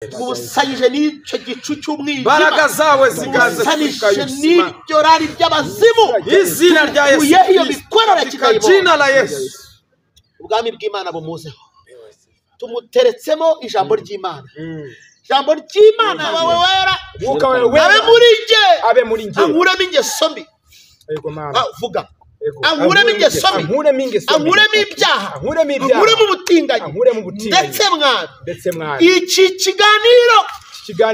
mubusanyije n'icyo gicu cy'umwijima, imbaraga zawe ziganze mubusanyije n'iryo rari ry'abazimu, izina rya Yesu, iyo mikorere jina la Yesu, ubwami bw'Imana bumuzeho, tumuteretsemo ijambo ry'Imana, ijambo ry'Imana bawe wera, abe muri nge, ankuremo ingeso mbi, vuga, ankuremo ingeso mbi, ankuremo ibyaha, ankuremo ubutinganyi, ndetse mwana iki kiganiro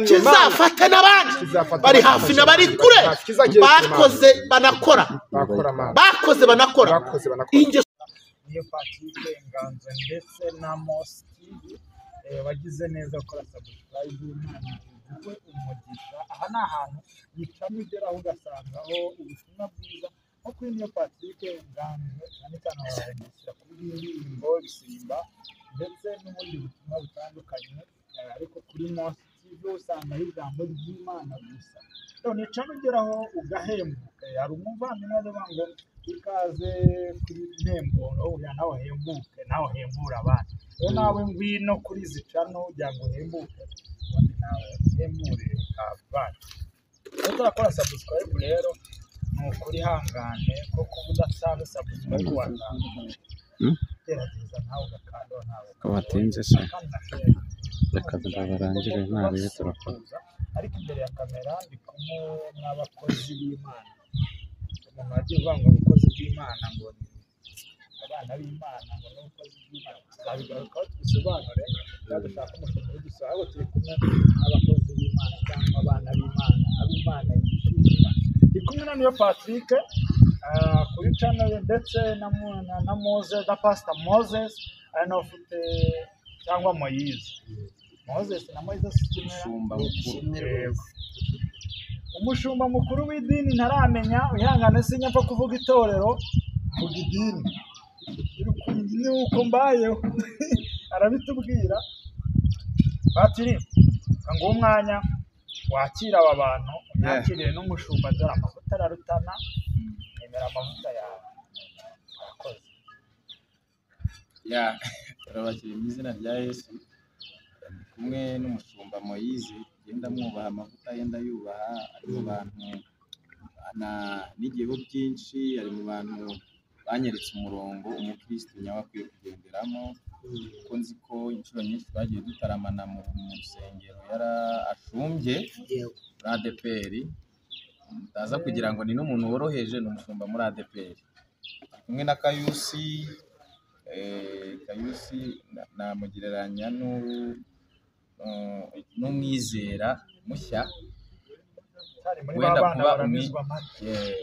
kizafata n'abandi bari hafi n'abari kure, bakoze banakora ingeso. Niyo Patrick Nganzo ndetse na Mose TV bagize neza gukora subscribe, Imana ivuge umugisha. Aha ni ahantu yicamo ugeraho ugasangaho ubutumwa bwiza nko kuri Niyo Patrick Nganzo, cyane cyane abagishyira kuri indirimbo bisimba ndetse n'ubundi butumwa butandukanye, ariko kuri Mose TV usangaho ijambo ry'Imana gusa. None icamo ugeraho ugahembuka. Hari umuvandimwe avuga ngo ikaze kuri Ntemburo, nawe hembuke, nawe hembura abandi. Rero nawe ngwino kuri izi cano kugira ngo uhembuke, nawe uhembure abandi. Utarakora subscribe rero ni ukuri hangane, kuko udasanzwe subscribe wazanga gerageza nawe ugakanda nawe watinze se reka barangire nabi turakora. Ariko imbere ya kamera ndi kumwe n'abakozi b'Imana. Umuntu wagiye uvuga ngo abakozi b'Imana ngo abana b'Imana ngo n'abakozi b'Imana, tuzabigarukaho tubisobanure, dushaka umushinga dusa, ahubwo turi kumwe n'abakozi b'Imana cyangwa abana b'Imana, ab'Imana yishimira. Ndi kumwe na Niyo Patrick kuri channel ndetse na Moses, na Pastor Moses, ari nawe ufite cyangwa Moise. Moses na Moise umushumba mukuru w'idini ntaramenya, wihangane sinyapfa kuvuga itorero, vuga idini ni uko mbayeho arabitubwira. Patiri ngo umwanya wakira aba bantu, yakiriye n'umushumba, dore amavuta ararutana, nemera amavuta yawe, arakoze. Turabakiriye mu izina rya Yesu, kumwe n'umushumba Moise, yenda mwubaha, amavuta yenda yubaha, ari mu bantu n'igihu byinshi, ari mu bantu banyeretse umurongo umukristo nyawe akwiye kugenderamo, kuko nzi ko inshuro nyinshi twagiye dutaramana mu rusengero yara ashumbye muri ADPR, ndaza kugira ngo ni n'umuntu woroheje, ni umushumba muri ADPR, kumwe na Kayusi namugereranya n'umwizera mushya,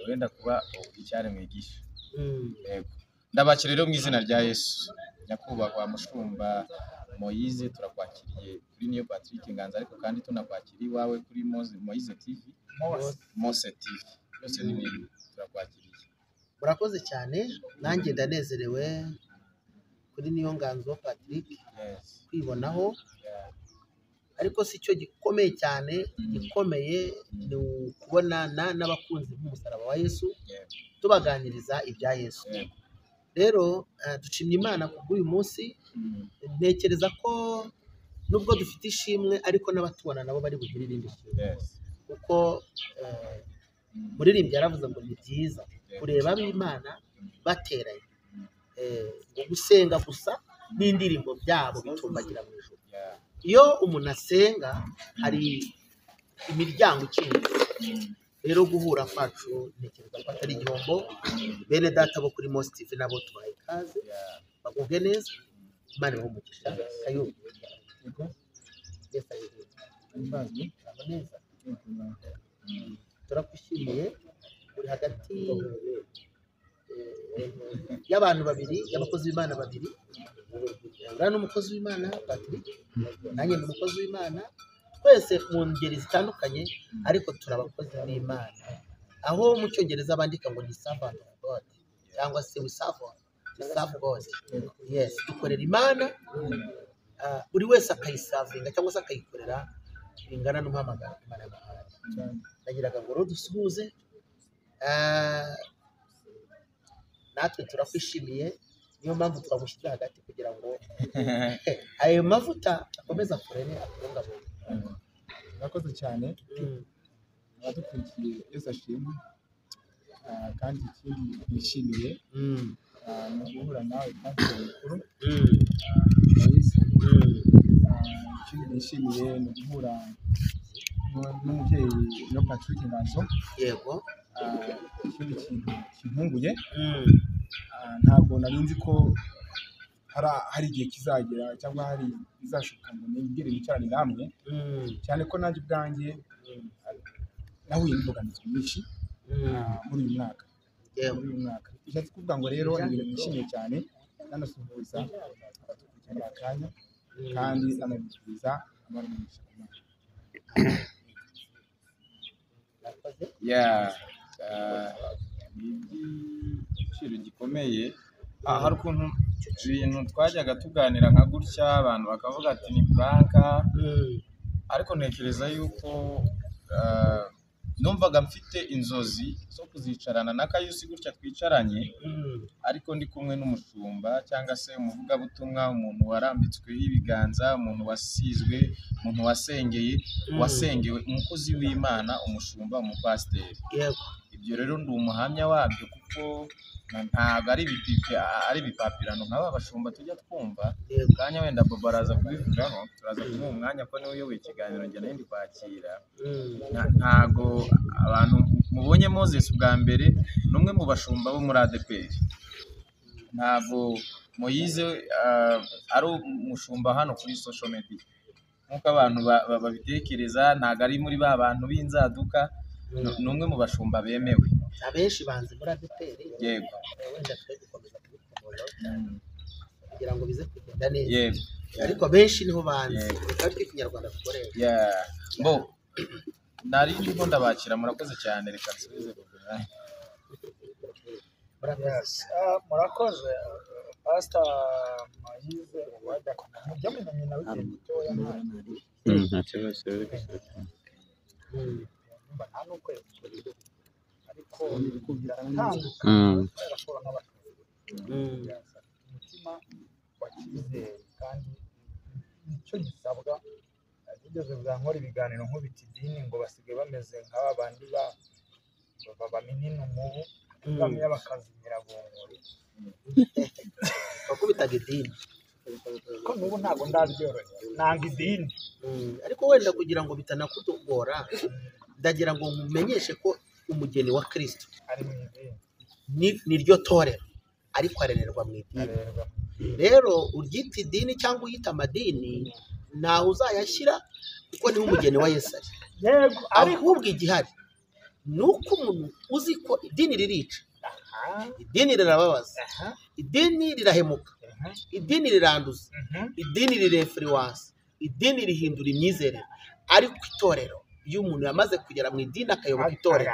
wenda kuba icyari mwigisha. Ndabakiriye rero mu izina rya Yesu, nyakubahwa mushumba Moise, turakwakiriye kuri Niyo Patrick Nganzo, ariko kandi tunakwakiriye iwawe kuri Moise TV, Mose TV, byose ni ibintu turakwakiriye. Murakoze cyane, nanjye ndanezerewe kuri Niyo Nganzo Patrick kwibonaho, ariko si cyo gikomeye cyane, gikomeye ni ukubonana n'abakunzi b'umusaraba wa Yesu, tubaganiriza ibya Yesu. Rero dushimye Imana kubw'uyu munsi, ntekereza ko nubwo dufite ishimwe, ariko n'abatubona nabo bari bugire irindi shimwe, kuko muririmbyi yaravuze ngo ni byiza kureba ab'Imana bateranye, gusenga gusa n'indirimbo byabo bitumbagira mu ijuru. Iyo umuntu asenga hari imiryango ikinguye, rero guhura kwacu ntekereza ko atari igihombo. Bene data bo kuri Mose TV nabo tubaye ikaze, bagubwe neza, Imana ibahe umugisha. Kayumba neza, turakwishimiye, uri hagati y'abantu babiri, y'abakozi b'Imana babiri. Uriya ni umukozi w'Imana Patrick, nanjye ni umukozi w'Imana, twese mu ngeri zitandukanye, ariko turi abakozi b'Imana. Aho mu Cyongereza bandika ngo ni servant of God, cyangwa se we serve God. Yes, dukorera Imana, buri wese akayisavinga cyangwa se akayikorera bingana n'umuhamagaro Imana yamuhaye. Nagiraga ngo rero dusuhuze, natwe turakwishimiye, niyo mpamvu twamushyira hagati kugira ngo ayo mavuta akomeza kurene akubungabunga. murakoze cyane abadukurikiye Yesu ashimwe kandi ikindi nishimiye ni uguhura nawe pasiteri mukuru Moise. Ikindi nishimiye ni uguhura n'umubyeyi no Patrick Nganzo. yego Ikindi kintu kintunguye ntabwo nari nzi ko hari igihe kizagera cyangwa hari bizashoboka ngo nigere nicarane namwe, cyane ko nanjye ubwanjye nahuye n'imbogamizi nyinshi muri uyu mwaka. Bishatse kuvuga ngo rero ni ibintu byishimiye cyane, nanasuhuza abadukurikirana akanya kandi nanabifuriza amahoro n'umugisha ku Mana. ni igiciro gikomeye. Hari ukuntu ibintu twajyaga tuganira nka gutya abantu bakavuga ati ni pranka, ariko ntekereza yuko numvaga mfite inzozi zo kuzicarana na Kayusi gutya twicaranye, ariko ndi kumwe n'umushumba cyangwa se umuvugabutumwa, umuntu warambitsweho ibiganza, umuntu wasizwe, umuntu wasengewe, umukozi w'Imana, umushumba, umupasiteri. Ibyo rero ndi umuhamya wabyo, kuko ntabwo ari ibipapirano nk'aba bashumba tujya twumva. Kanya wenda Bobo araza kubivugaho, turaza kumuha umwanya ko niwe uyoboye ikiganiro njye nari ndi kwakira. Ntago abantu mubonye Moses bwa mbere ni umwe mu bashumba bo muri ADEPR. Ntabwo Moise ari umushumba hano kuri social media nk'uko abantu babitekereza. Ntabwo ari muri ba bantu b'inzaduka, ni umwe mu bashumba bemewe. Abenshi banze muri ADEPR. Yego, wenda twe gukomeza kubikora kugira ngo bize kugenda neza. Yego, ariko benshi niho banze kandi ikinyarwanda dukoresha. Bo nari ndimo ndabakira, murakoze cyane. Reka nsubize kugira murakoze Pastor Moise wajya kumujya mu nyina w'igitoya nta kibazo nta nuko ariko umutima wa cyizere kandi nicyo gisabwa. Bigeze bwankora ibiganiro nk'ubita idini ngo basigaye bameze nk'aba bandi baminina umubu bamwe bakazimira bunguri bakubitaga idini. ko n'ubu ntabwo ndabyoroshye, nanga idini. Ariko wenda kugira ngo bitanakutugora, ndagira ngo mumenyeshe ko umugeni wa Kristo ari mu idini ni ryo torero, ariko arererwa mu idini. Rero uryita idini cyangwa uyita amadini ntaho uzayashyira, kuko niho umugeni wa Yesu ari. Yego, ahubwo igihari ni uko umuntu uzi ko idini ririca, idini rirababaza, idini rirahemuka, idini riranduza, idini rirefuriwansa, idini rihindura imyizerere. Ariko itorero, iyo umuntu yamaze kugera mu idini akayoboka itorero,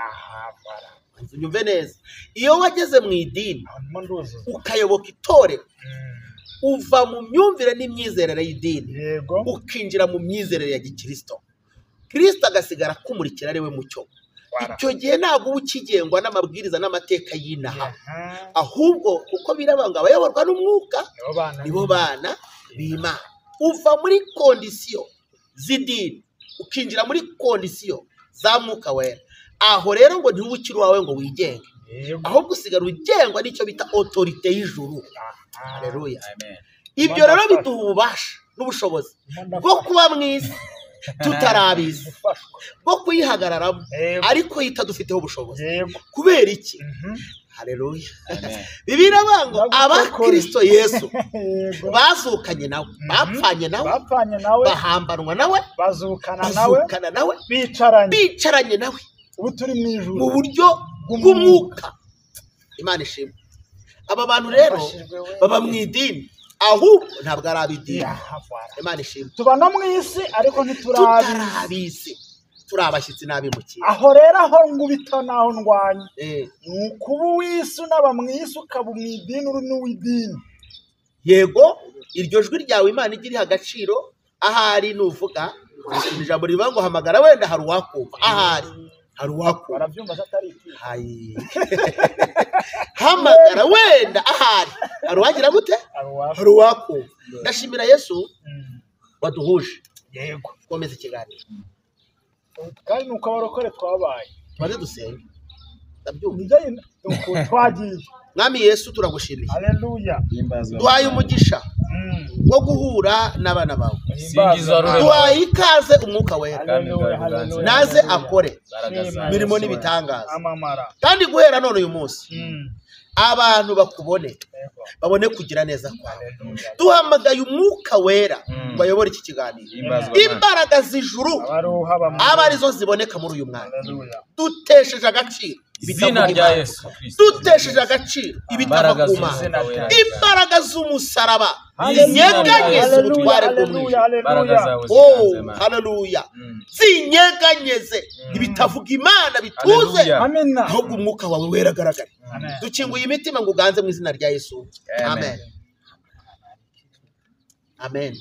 nyumve neza, iyo wageze mu idini ukayoboka itorero, uva mu myumvire n'imyizerere y'idini ukinjira mu myizerere ya gikristo. Kristo agasigara kumurikira ari we mucyo. Icyo gihe ntabwo uba ukigengwa n'amabwiriza n'amateka y'inaha, ahubwo kuko birabanga abayoborwa n'umwuka nibo bana b'Imana. Uva muri kondisiyo z'idini ukinjira muri kondisiyo za mwuka wera. Aho rero ngo ntiwe ukiri uwawe ngo wigenge, ahubwo usigara ugengwa n'icyo bita otorite y'ijuru. Haleluya. Ibyo rero biduha ububasha n'ubushobozi bwo kuba mwiza tutarabizi, bwo kuyihagararamo ariko yitadufiteho ubushobozi. Kubera iki? Haleluya. Bibiliya ngo abakristo Yesu bazukanye nawe, bapfanye nawe, bahambanwa nawe, bazukana nawe, bicaranye nawe, ubu turi mu ijuru mu buryo bw'umwuka. Imana ishimwe. Aba bantu rero baba mu idini, ahubwo ntabwo ari ab'idini. Imana ishimwe. Tuba no mu isi ariko ntiturabizi, turi abashyitsi n'abimukira. Aho rero aho ngubita naho ndwanya ni ukuba uw'isi unaba mu isi ukaba mu idini uri n'uw'idini. Yego, iryo jwi ryawe Imana igiriha agaciro. Ahari nuvuga ijambo rivuga ngo hamagara, wenda hari uwakumva. Ahari hari uwakumva, barabyumva atari iki. Hamagara wenda ahari hari uwagira gute, hari uwakumva. Ndashimira Yesu waduhuje. Yego, komeza ikiganiro. kandi nuko abarokore twabaye maze dusenge ndabyumva nijye nuko twagiye mwami Yesu turagushimiye haleluya duhaye umugisha wo guhura n'abana bawe Singizwa rurema. duhaye ikaze umwuka wera haleluya haleluya naze akore Shema. mirimo n'ibitangaza amamara kandi guhera none uyu munsi abantu bakubone Yego. babone kugira neza kwawe Haleluya. duhamagaye umwuka wera ngo ayobore iki kiganiro imbaraga z'ijuru abaruha aba arizo ziboneka muri uyu mwanya haleluya dutesheje agaciro Izina rya Yesu Kristo. dutesheje agaciro ibitava ku mana imbaraga z'umusaraba zinyeganyeze ubutware bw'umwijima Imbaraga zawe oh ziganze Mana. haleluya zinyeganyeze ibitavuga imana bituze Haleluya. amena ahubwo umwuka wawe wera agaragara Amen. dukinguye imitima ngo uganze mu izina rya Yesu amen amen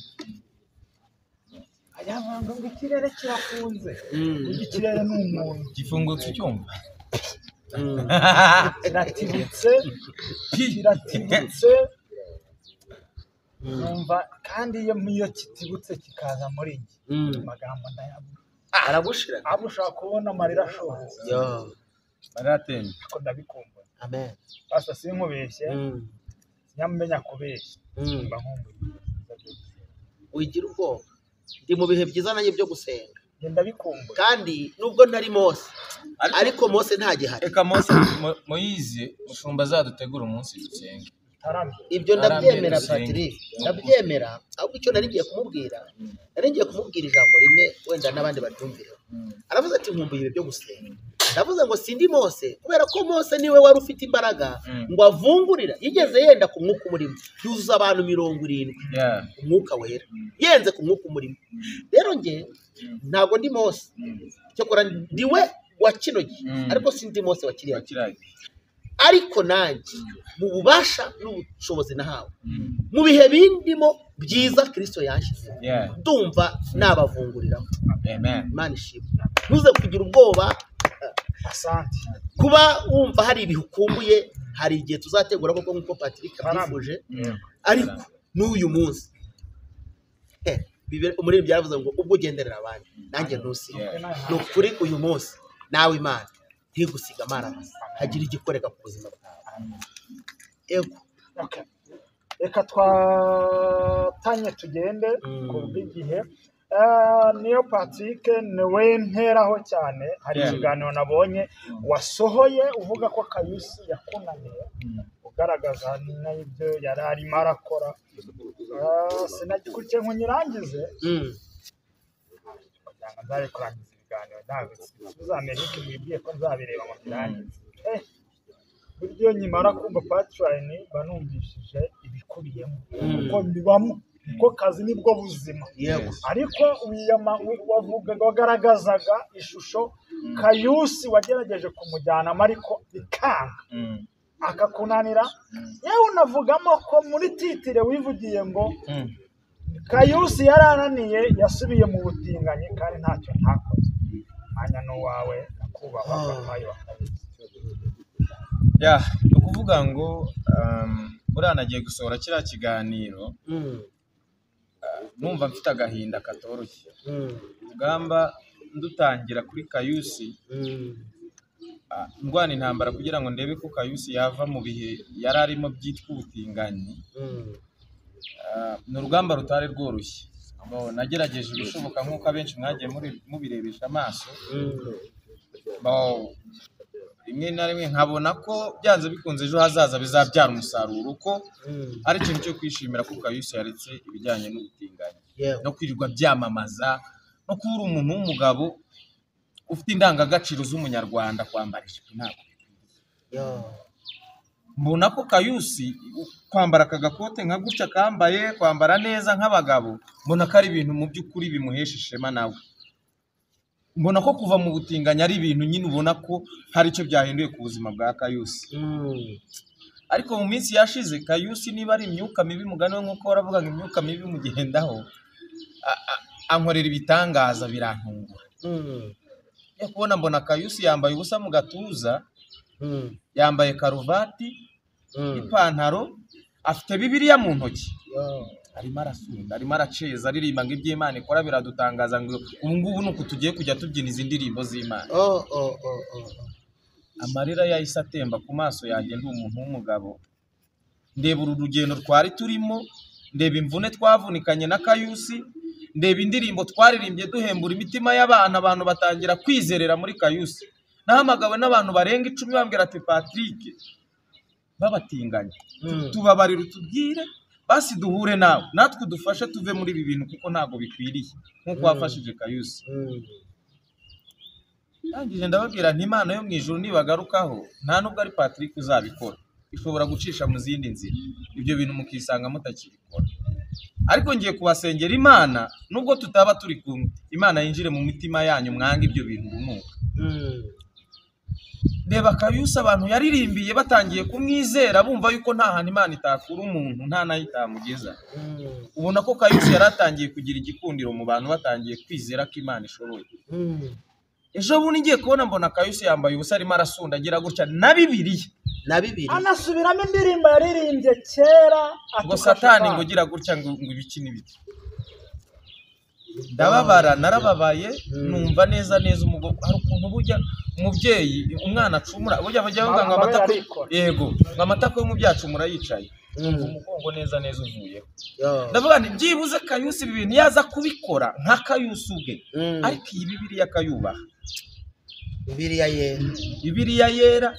ayavanga ngo ikirere kirafunze ikirere ni umuntu Gifungutse cyumva. kiratibutse kiratibutse numva kandi iyo kitibutse kikaza muri njye amagambo ndayavuga aragushira abo ushaka kubona amarira ashoboye yo Baratemba. ariko ndabikumbuye amen basa sinkubeshye nyamenya kubeshya mba nkumbuye wigira ubwoba ndi mu bihe byiza nanjye byo gusenga ngenda bikumbuye kandi nubwo ntari Mose ariko Mose ntagihari Eka Mose Moyize mushumba azadutegura umunsi dusenge. taramye ibyo ndabyemera Arambye Patrick ndabyemera ahubwo icyo nari ngiye kumubwira ijambo rimwe wenda n'abandi baryumvira aravuze ati nkumbuye ibi byo gusenga ndavuze ngo sindi Mose kubera ko Mose niwe wari ufite imbaraga ngo avungurira yigeze yenda ku mwuka umurimo yuzuza abantu 70 Yeah. umwuka wera yenze ku mwuka umurimo rero nge ntago ndi Mose cyokora ndiwe wa kino gihe ariko sindi Mose wa kiriya gihe. Bakiraye. ariko nanjye mu bubasha n'ubushobozi nahawe mu bihe bindimo byiza Kristo yashyize Yeah. ndumva nabavunguriraho Amen. Imana ishimwe ntuze kugira ubwoba asante kuba wumva hari ibihe ukumbuye hari igihe tuzategura koko nk'uko Patrick abyifuje ariko n'uyu munsi umuririmbyi yaravuze ngo ubwo ugenderera abandi nanjye ntusiga ni ukuri uyu munsi nawe Imana ntigusiga amara hagira igikoreka ku buzima bwawe ego Okay. Reka twatanye tugende ku bw'igihe niyo Patrick niwe nteraho cyane hari ikiganiro nabonye wasohoye uvuga ko Kayusi yakunaniye ugaragaza n'ibyo yari arimo arakora sinagikurikiye ngo nyirangize kugira nzare kurangiza ibiganiro ntabwo Amerika mwibwiye ko nzabireba ngo nyirangize buryo nyimara kumva Patreon banumvishije ibikubiyemo kuko mbibamo niko kazi nibwo buzima yego ariko wagaragazaga ishusho Kayusi wagerageje kumujyana ariko bikanga akakunanira yewe unavugamo ko muri titire wivugiye ngo Kayusi yarananiye yasubiye mu butinganyi kandi ntacyo ntakoze anya n'uwawe nakubaha bayo Ya, ukuvuga ngo buranagiye gusohora kiriya kiganiro numva mfite agahinda katoroshye urugamba ndutangira kuri Kayusi ndwana intambara kugira ngo ndebe ko Kayusi yava mu bihe yari arimo byitwa ubutinganyi ni urugamba rutari rworoshye nagerageje ibishoboka nk'uko abenshi mwagiye mubirebesha amaso rimwe na rimwe nkabona ko byanze bikunze ejo hazaza bizabyara umusaruro uko ari ikintu cyo kwishimira ko Kayusi yaretse ibijyanye n'ubutinganyi no kwirirwa byamamaza no kuba uri umuntu w'umugabo ufite indangagaciro z'umunyarwanda kwambara ijipo ntabwo mbona ko Kayusi kwambara aka gakote nka gutya kambaye kwambara neza nk'abagabo mbona ko ari ibintu mu by'ukuri bimuhesha ishema nawe mbona ko kuva mu butinganyi ari ibintu nyine ubona ko hari icyo byahinduye ku buzima bwa Kayusi ariko mu minsi yashize Kayusi niba ari imyuka mibi mugani we nk'uko waravuga ngo imyuka mibi mugendaho ankorera ibitangaza birantungura yo kubona mbona Kayusi yambaye ubusa mu gatuza yambaye karuvati ipantaro afite Bibiliya mu ntoki arimo arasunda arimo araceza aririmba ngo iby'Imana ikora biradutangaza ngo ubu ngubu nuko tugiye kujya tubyina izi ndirimbo z'Imana. Amarira yahise atemba ku maso yanjye, ndi umuntu w'umugabo, ndeba uru rugendo twari turimo, ndeba imvune twavunikanye na Kayusi, ndeba indirimbo twaririmbye duhembura imitima y'abantu, abantu batangira kwizerera muri Kayusi. Nahamagawe n'abantu barenga 10 bambwira ati Patrick babatinganye, tubabarira utubwire basi duhure nawe natwe dufashe tuve muri ibi bintu kuko ntago bikwiriye nkuko wafashije Kayusi. Ndangije ndababwira nti Imana yo mu ijuru nibagarukaho nta nubwo ari Patrick uzabikora, ishobora gucisha mu zindi nzira, ibyo bintu mukisanga mutakibikora. Ariko ngiye kubasengera Imana nubwo tutaba turi kumwe, Imana yinjire mu mitima yanyu mwanga ibyo bintu urunuka. Ndeba Kayusi abantu yaririmbiye batangiye kumwizera bumva yuko nta hantu Imana itakura umuntu, nta nayo itamugeza. Ubona ko Kayusi yaratangiye kugira igikundiro mu bantu, batangiye kwizera ko Imana ishoboye. Ejo bundi ngiye kubona mbona Kayusi yambaye ubusa arimo arasunda agira gutya na Bibiliya. Anasubiramo indirimbo yaririmbye kera, ngo Satani ngo gira gutya ngo ibiki n'ibiki. Ndababara, narababaye, numva neza umugongo. Hari ukuntu burya umubyeyi umwana acumura, burya bajya bavuga ngo amatako, yego ngo amatako y'umubyeyi acumura yicaye, umugongo neza uvuyeho. Ndavuga nti byibuze Kayusi ibi bintu yaza kubikora nka Kayusi ubwe, ariko iyi Bibiliya akayubaha. Bibiliya yera,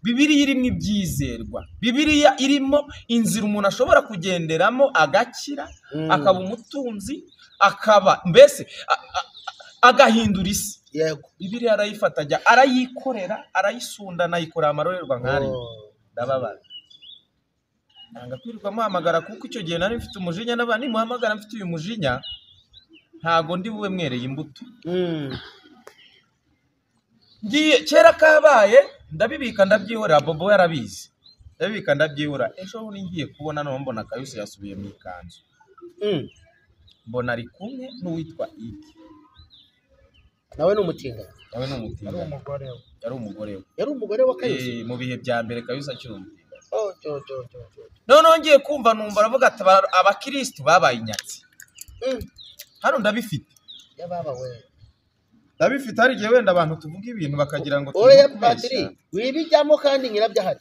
Bibiliya irimo ibyizerwa, Bibiliya irimo inzira umuntu ashobora kugenderamo agakira, akaba umutunzi, akaba mbese agahindura isi. Bibiliya arayifata ajya arayikorera, arayisunda, nayikorera amarorerwa nkari. Ndababara, nanga kwirirwa muhamagara kuko icyo gihe nari mfite umujinya, n'abandi muhamagara mfite uyu mujinya ntago ndi bube mwereye imbuto. Ngiye kera kabaye ndabibika ndabyihorera, Bobo yarabizi, ndabibika ndabyihora. Ejo bundi ngiye kubona none mbona Kayusi yasubiye mu ikanzu, mbona ari kumwe n'uwitwa Iki. Nawe n'umutinga, yari umugore wa Kayusi mu bihe bya mbere Kayusi akiri umutinga. None ngiye kumva numva aravuga ati abakristo babaye inyatsi. Hano ndabifite ndabifite, hari igihe wenda abantu tuvuga ibintu bakagira ngo oya Patrick wibijyamo kandi nyirabyahari.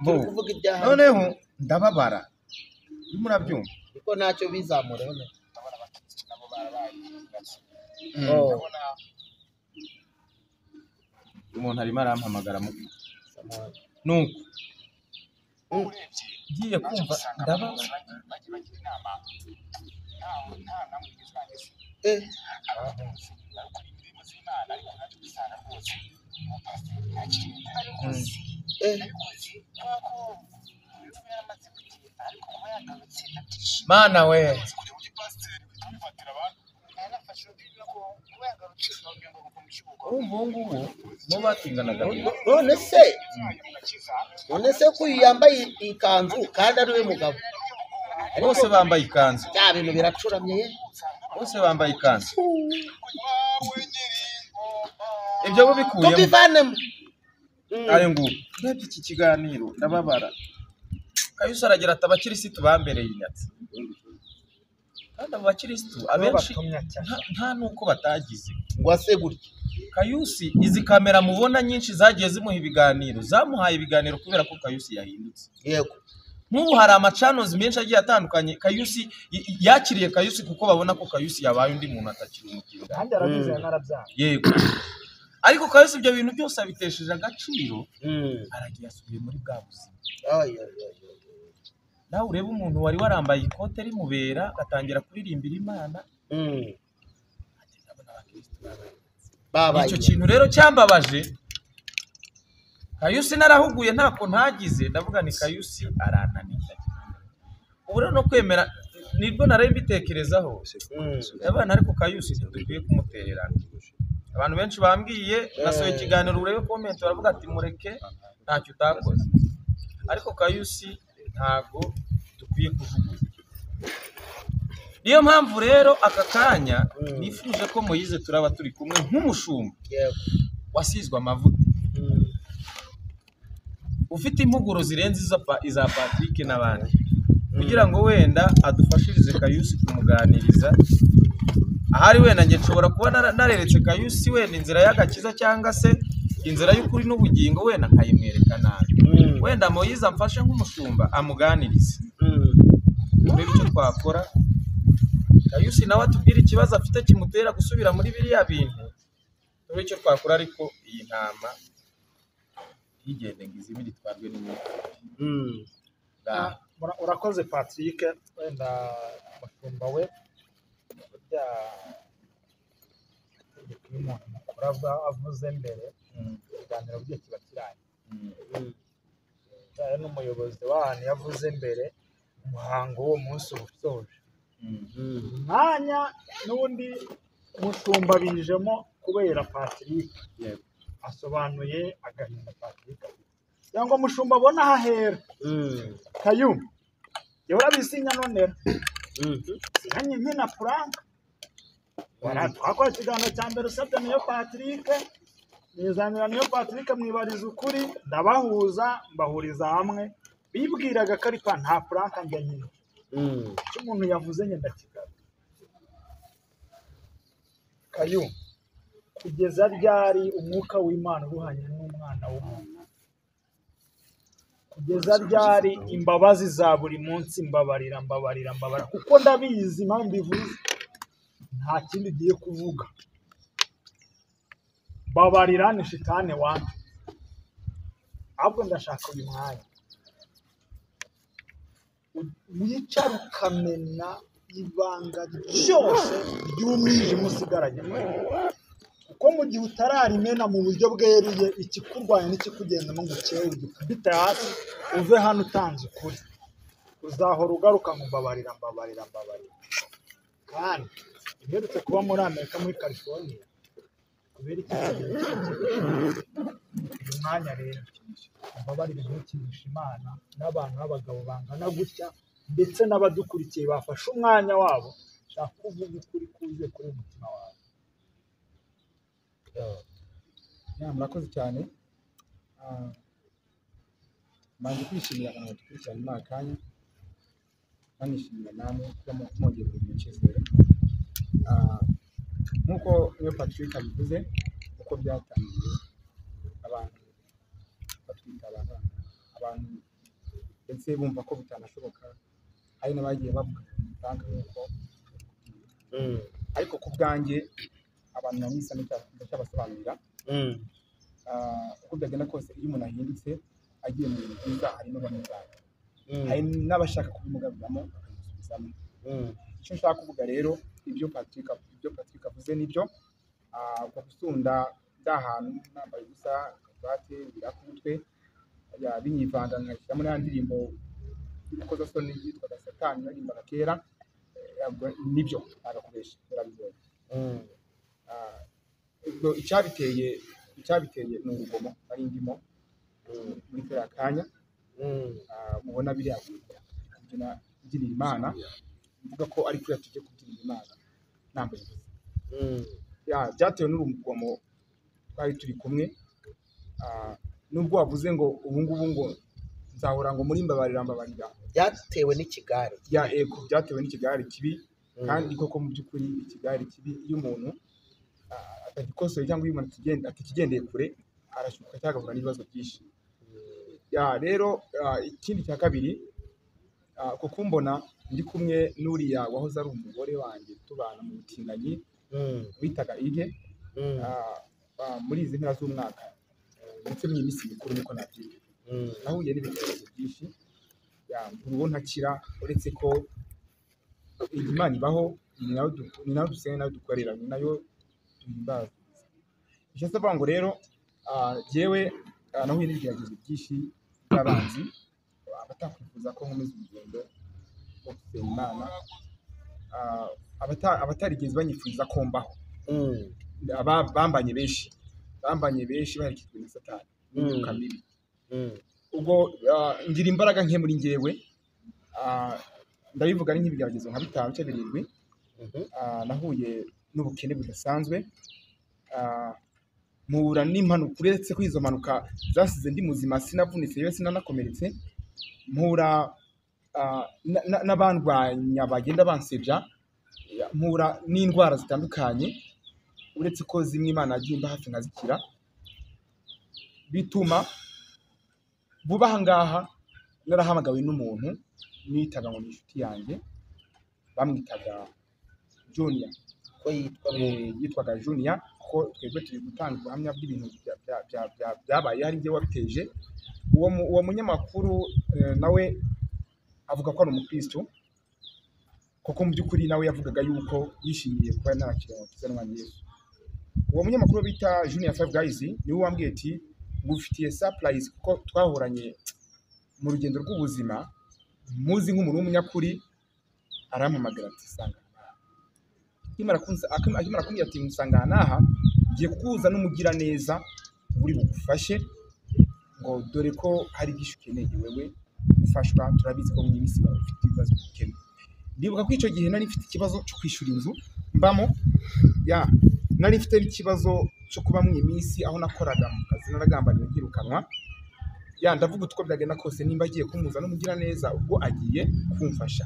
Kuvuga ibyaha noneho ndababara, murabyumva kuko ntacyo bizamureho. Umuntu arimo arampamagara nuko ngiye kumva ndababara. Mana we ngubu mu batinganaga. None se ko yambaye ikanzu kandi ari we mugabo, bose bambaye ikanzu, bya bintu biracuramye, bose bambaye ikanzu. Ibyo bikuyemo ari ngo ndabye iki kiganiro ndababara. Kayusi aragira ati abakirisitu bambereye inyatsi, kandi abo bakirisitu abenshi nta nuko batagize ngo ase gutya. Kayusi izi kamera mubona nyinshi zagiye zimuha ibiganiro, zamuhaye ibiganiro kubera ko Kayusi yahindutse. Yego, nk'ubu hari amachannels menshi agiye atandukanye Kayusi yakiriye Kayusi kuko babona ko Kayusi yabaye undi muntu atakiri umukinga, kandi arabizi yanarabyanga. Yego, ariko Kayusi ibyo bintu byose abitesheje agaciro, aragiye asubiye muri bwa buzima. Nawe ureba umuntu wari warambaye ikote rimubera atangira kuririmbira Imana, icyo kintu rero cyambabaje. Kayusi narahuguye ntako ntagize, ndavuga ni Kayusi arananiye. Ubu no kwemera nibwo naraye mbitekerezaho abana, ariko Kayusi dukwiye kumutererana. Abantu benshi bambwiye, nasohoye ikiganiro urebe comment baravuga ati mureke ntacyo utakoze, ariko Kayusi ntago dukwiye kujugunya. Niyo mpamvu rero aka kanya nifuje ko Moyize turaba turi kumwe nk'umushumba wasizwe amavuta, ufite impuguro zirenze iza Patrick n'abandi. kugira ngo wenda adufashirize Kayusi kumuganiriza. Ahari wenda nge nshobora kuba nareretse Kayusi wenda inzira y'agakiza cyangwa se inzira y'ukuri n'ubugingo wenda nkayimwereka nabi. Wenda Moyize amfashe nk'umushumba amuganirize. Turebe icyo twakora. Kayusi nawe atubwira ikibazo afite kimutera gusubira muri biriya bintu. Turebe icyo twakora, ariko iyi ntama igende ngo izibiri twarwe n'imiti. Urakoze Patrick, wenda umushumba we burya umuntu mukuru avuze mbere ikiganiro bye kiba kirangiye. N'umuyobozi w'ahantu yavuze mbere umuhango w'uwo munsi uba usoje. Umwanya n'undi mushumba bijemo kubera Patrick asobanuye agahinda Patrick cyangwa mushumba abona ahahera. Kayu yewe urabisinya nonera sinyanye nkina Frank twakora ikiganiro cya mbere usabye niyo Patrick nizanira niyo Patrick mwibariza ukuri ndabahuza mbahuriza hamwe bibwiraga ko ari nta Frank njya nyine icyo umuntu yavuze ngenda kigali. Kayu kugeza ryari umwuka w'Imana uruhanye n'umwana w'umuntu? Kugeza ryari imbabazi za buri munsi mbabarira kuko ndabizi impamvu bivuze nta kindi ugiye kuvuga. Mbabarira ni shitani wanjye, ahubwo ndashaka uyu mwanya wicara ukamena ibanga ryose ry'umwijima usigaranye, kuko mu gihe utararimena mu buryo bweruye ikikurwanya n'ikikugendamo ngo ukewe ugikubite hasi uve hano utanze ukuri, uzahora ugaruka ngo mbabarira. Kandi uherutse kuba muri Amerika muri California kubera ikiganiro uyu mwanya rero mbabarire ntukinishe Imana n'abantu b'abagabo bangana gutya ndetse n'abadukurikiye bafashe umwanya wabo shaka kuvuga ukuri kuzuye kuri umutima wawe. Murakoze cyane. Manje kwishimira abantu badukurikirana muri aka kanya, banishimira namwe kuba mwongeye kugira icyizere. Nk'uko iyo Patrick abivuze, uko byatangiye abantu batwita abantu ndetse bumva ko bitanashoboka, hari n'abagiye bavuga Frank nk'uko ariko ku bwanjye abantu namwisa ndacyabasobanurira uko byagenda kose. Iyo umuntu ahindutse agiye mu bintu byiza harimo bamuzana, hari n'abashaka kubimugaruramo bakamusubizamo. Icyo nshaka kuvuga rero ibyo Patrick avuze nibyo. Uko gusunda by'ahantu nambaye ubusa karuvati birakutwe binyivanga nkashyiramo n'aya ndirimbo y'urukozasoni yitwaga Satani naririmbaga kera, nibyo agakoresha birabibonye. Icyabiteye ni urugomo ari ndimo muri kariya kanya mubona biriya kubyina kubyinira Imana, mvuga ko ari kuriya tujye kubyinira Imana nambaye ubusa. Byatewe n'urugomo twari turi kumwe, nubwo wavuze ngo ubu ngubu ngo nzahora ngo muri mbabarira. Byatewe n'ikigare. Ego byatewe n'ikigare kibi, kandi koko mu by'ukuri ikigare kibi iyo umuntu atagikosoye cyangwa iyo umuntu atakigendeye kure arashuka cyangwa agahura n'ibibazo byinshi. Rero ikindi cya kabiri, kuko mbona ndi kumwe n'uriya wahoze ari umugore wanjye tubana mu butinganyi witaga Ige, muri izi mpera z'umwaka ndetse n'iyi minsi mikuru niko nabyiga nahuye n'ibitekerezo byinshi ubu ntakira, uretse ko Imana ibaho, ni nayo dusenga, nayo dukorera, ni nayo duhimbaza. Icyo se ngo rero jyewe nahuye n'ibigeragezo byinshi by'abanzi abatakwifuza ko nkomeza urugendo rwo gusenga Imana, abatarigeze banyifuza ko mbaho, bambanye benshi baherekejwe na Satani n'imyuka mibi. Ubwo ngira imbaraga nke muri njyewe, ndabivuga ari nk'ibigeragezo nka 5 cyangwa 7. Nahuye n'ubukene budasanzwe, mpura n'impanuka, uretse ko izo mpanuka zasize ndi muzima, sinavunitse yewe sinanakomeretse. Mpura n'abandwanya bagenda bansebya, mpura n'indwara zitandukanye uretse ko zimwe Imana yagiye imba hafi nkazikira, bituma vuba aha ngaha narahamagawe n'umuntu nitaga ngo ni inshuti yanjye, bamwitaga Junior, ko yitwaga Junior, ko twebwe turi gutanga ubuhamya bw'ibintu byabaye hari njye wabiteje. Uwo munyamakuru nawe avuga ko ari umukristo, kuko mu by'ukuri nawe yavugaga yuko yishimiye kuba narakiriye umukiza n'umwami Yesu. Uwo munyamakuru bita Junior 5 Guys niwe wambwiye ati ngufitiye surprise, kuko twahoranye mu rugendo rw'ubuzima, muzi nk'umuntu w'umunyakuri, arampamagara ati sanga akimara kumbwira ati musanga aha ngiye kukuza n'umugira neza uri bugufashe, ngo dore ko hari byinshi ukeneye wewe gufashwa, turabizi ko mu minsi yawe ufite ibibazo ukeneye. Ndibuka ko icyo gihe nari mfite ikibazo cyo kwishura inzu mbamo, nari mfite ikibazo cyo kuba mu minsi aho nakoraga mu kazi naragambaniwe nkirukanwa. Ndavuga uko byagenda kose nimba agiye kumuza n'umugira neza ubwo agiye kumfasha.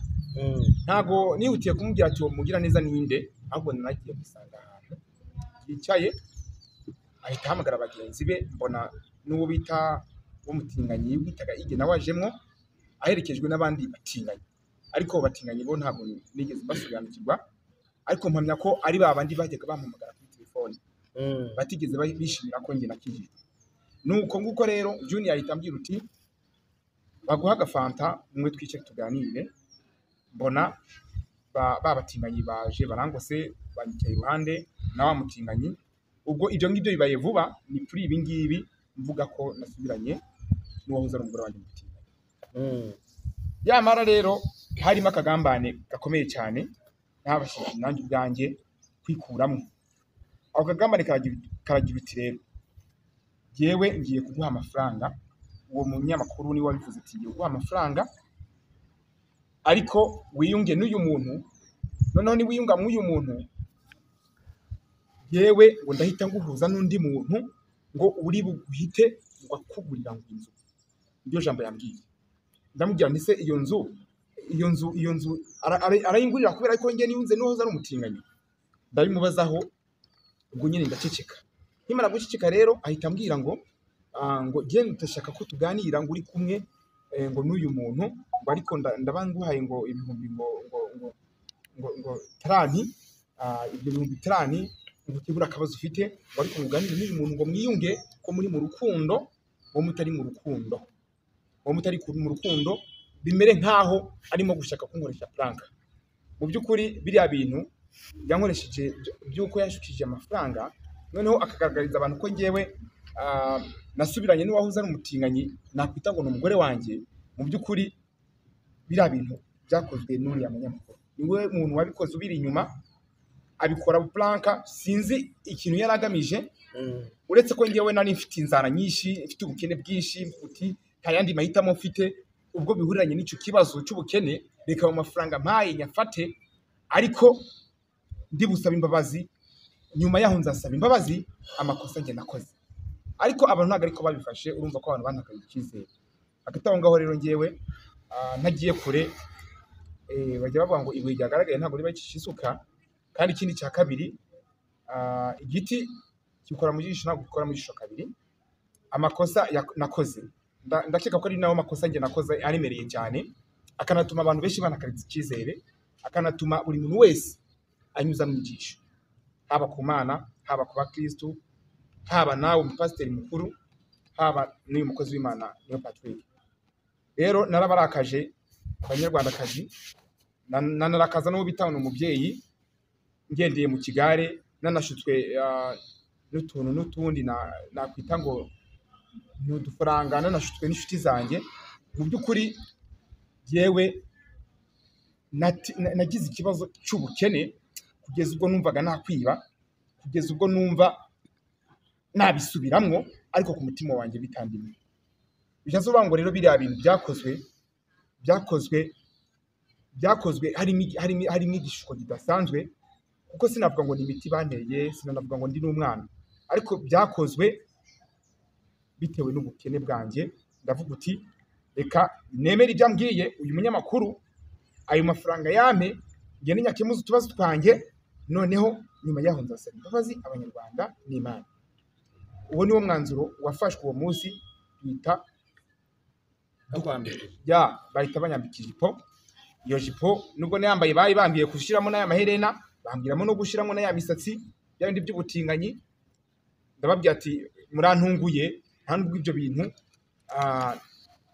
Ntago nihutiye kumubwira ati uwo mugira neza ninde, ahubwo naragiye gusanga ahantu yicaye, ahita ahamagara abagenzi be, mbona n'uwo bita umutinganyi witaga Ige nawe ajemwo, aherekejwe n'abandi batinganyi, ariko batinganyi bo ntabwo nigeze basobanukirwa, ariko mpamya ko ari babandi bajyaga bampamagara kuri telefone, batigeze bishimira ko njye nakijijwe. Nuko nguko rero Junior ahita ambwira uti baguha agafanta umwe twice tuganire. Mbona babatinganyi baje barangose banyicaye iruhande na wa mutinganyi. Ubwo ibyo ngibyo bibaye vuba, ni kuri ibi ngibi mvuga ko nasubiranye n'uwahoze ari umugore wanjye mutinganyi. Yamara rero harimo akagambane gakomeye cyane, ntabashije nanjye ubwanjye kwikuramo. Ako kagambane karagira uti rero yewe ngiye kuguha amafaranga. Uwo munyamakuru ni wabivuze ati ngiye kuguha amafaranga, ariko wiyunge n'uyu muntu, noneho ni wiyunga mw'uyu muntu yewe ngo ndahita nguhuza n'undi muntu ngo uri buguhite ngo akugurira ngo inzu. Iryo jambo yambwiye. Ndamubwira nti se iyo nzu arayingurira kubera ko njye niyunze n'uhoza ari umutinganyi? Ndabimubazaho, ubwo nyine ndaceceka. Nkimara guceceka rero ahita ambwira ngo genda ndashaka ko tuganira ngo uri kumwe ngo n'uyu muntu, ngo ariko ndabanguhaye ngo ibihumbi ngo tarani, ibyo bihumbi tarani ngo kibura akabazo ufite, ngo ariko muganire n'uyu muntu ngo mwiyunge ko muri mu rukundo, wo mutari mu rukundo, wo mutari mu rukundo, bimere nkaho arimo gushaka kunkoresha prank. Mu by'ukuri biriya bintu yankoresheje by'uko yashukije amafaranga, noneho akagaragariza abantu ko ngewe nasubiranye n'uwahoze ari umutinganyi, nakwita ngo ni umugore wanjye. Mu by'ukuri biriya bintu byakozwe n'uriya munyamakuru, niwe muntu wabikoze ubiri inyuma, abikora prank. Sinzi ikintu yari agamije, uretse ko ngewe nari mfite inzara nyinshi, mfite ubukene bwinshi, mfuti nta yandi mahitamo mfite. Ubwo bihuriranye n'icyo kibazo cy'ubukene, reka mu mafaranga mpaye nyafate, ariko ndi busaba imbabazi. Nyuma yaho nzasaba imbabazi amakosa njye nakoze, ariko abantu ntabwo ariko babifashe. Urumva ko abantu bantakaje icyizere. Hagati aho ngaho rero ngewe ntagiye kure, bajya bavuga ngo ibuye ryagaragaye ntabwo riba isuka. Kandi ikindi cya kabiri, igiti gikora mu jisho ntabwo gikora mu jisho kabiri. Amakosa nakoze ndakeka ko ari naho makosa njye nakoze aremereye cyane, akanatuma abantu benshi banakariza icyizere, akanatuma buri muntu wese anyuza mu ijisho, haba ku Mana, haba ku bakristo, haba nawe umupasiteri mukuru, haba n'uyu mukozi w'Imana niyo Patrick. Rero narabarakaje abanyarwandakazi, nanarakaza n'uwo bita umubyeyi, ngendeye mu kigare nanashutswe n'utuntu n'utundi nakwita ngo n'udufaranga, nanashutswe n'inshuti zanjye. Mu by'ukuri yewe nagize ikibazo cy'ubukene kugeza ubwo numvaga nakwiba, kugeza ubwo numva nabisubiramwo, ariko ku mutima wanjye bitandimwe. Bishatse kuvuga ngo rero biriya bintu byakozwe harimo igishuko kidasanzwe, kuko sinavuga ngo ni imiti banteye, sinavuga ngo ndi n'umwana, ariko byakozwe bitewe n'ubukene bwanjye. Ndavuga uti reka nemere ibyo ambwiye uyu munyamakuru ayo mafaranga yame ngende nyakemuza utubazo twanjye noneho nyuma yaho nzasaba imbabazi abanyarwanda n'Imana. Uwo niwo mwanzuro wafashwe uwo munsi bita bahita banyambika ijipo. Iyo jipo nubwo nayambaye bari bambwiye gushyiramo n'aya maherena, bambwiramo no gushyiramo n'aya misatsi byabindi by'ubutinganyi. Ndababwira ati murantunguye, nta nubwo ibyo bintu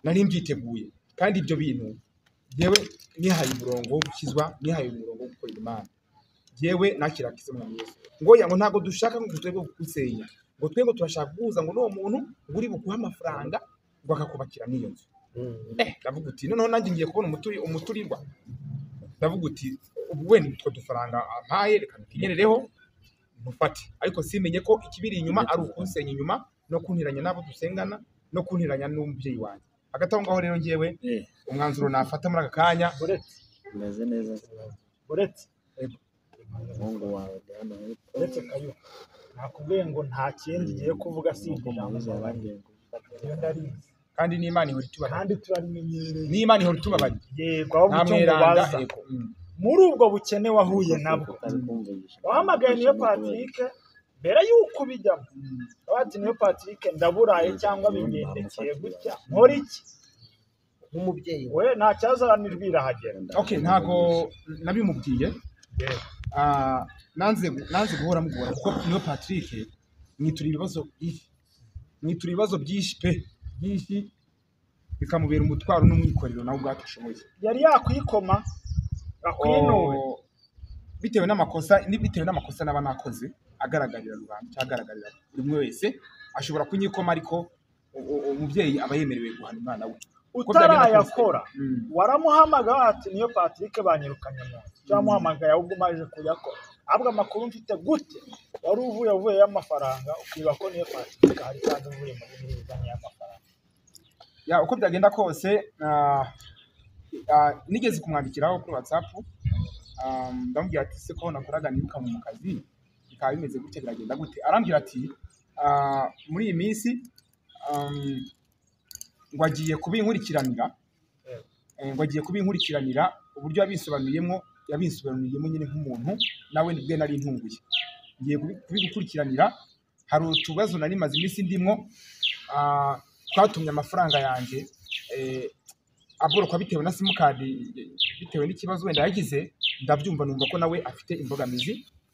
nari mbyiteguye, kandi ibyo bintu yewe nihaye umurongo wo gukizwa, nihaye umurongo wo gukorera Imana. Yewe nakirakiza mu Yesu ngo yango ntago dushaka ngo twebwe gusenya, ngo twebwe turashaka guhuza ngo no muntu uri buguha amafaranga ngo akakubakira n'iyo nzu. Ndavuga uti noneho nanjye ngiye kubona umuturirwa. Ndavuga uti ubu wenda utwo dufaranga ampaye reka ntinyerereho mufate, ariko simenye ko ikibiri inyuma ari ukunsenya inyuma no kuntiranya n'abo dusengana no kuntiranya n'umubyeyi wanjye. Hagati aho ngaho rero ngewe umwanzuro nafata muri aka kanya umeze neza uretse umuhungu wawe hano uretse Kayo nakubwiye ngo nta kindi ngiye kuvuga sibyo kandi n'Imana ihora itubabariye, kandi turarimenyereye n'Imana ihora itubabariye. Yego aho mubaza muri ubwo bukene wahuye nabwo wahamagaye niyo Patrick mbere yuko ubijyamo abati niyo Patrick ndaburaye cyangwa bigendekeye gutya nkora iki nk'umubyeyi we nta cyazaranirwira hagera. Okay, ntago nabimubwiye. Nanze guhora mugora kuko niyo Patrick mwitura ibibazo byinshi pe byinshi bikamubera umutwaro n'umwikorero nawe bwatashoboye. Yari yakwikoma akwinuwe bitewe n'amakosa naba nakoze agaragarira rubanda cyagaragarira buri umwe wese ashobora kunyikoma, ariko umubyeyi aba yemerewe guhana umwana we utarayakora. Waramuhamagaye ati niyo Patrick banyirukanye mu cyamuhamagaye ahubwo umaje kuyakora. Abwo amakuru mfite gute wari uvuye y'amafaranga ukiba ko niyo Patrick hari kandi uvuye muri bizanye y'amafaranga. Uko byagenda kose nigeze kumwandikiraho kuri WhatsApp ndamubwira ati se ko nakoraga nibuka mu kazi bikaba bimeze gute biragenda gute. Arambwira ati muri iyi minsi ngo agiye kubinkurikiranira uburyo yabinsobanuriyemo nyine nk'umuntu nawe nibwe nari ntunguye. Ngiye kubigukurikiranira, hari utubazo nari maze iminsi ndimo twatumye amafaranga yanjye aboroka bitewe na simukadi, bitewe n'ikibazo wenda yagize. Ndabyumva numva ko nawe afite imbogamizi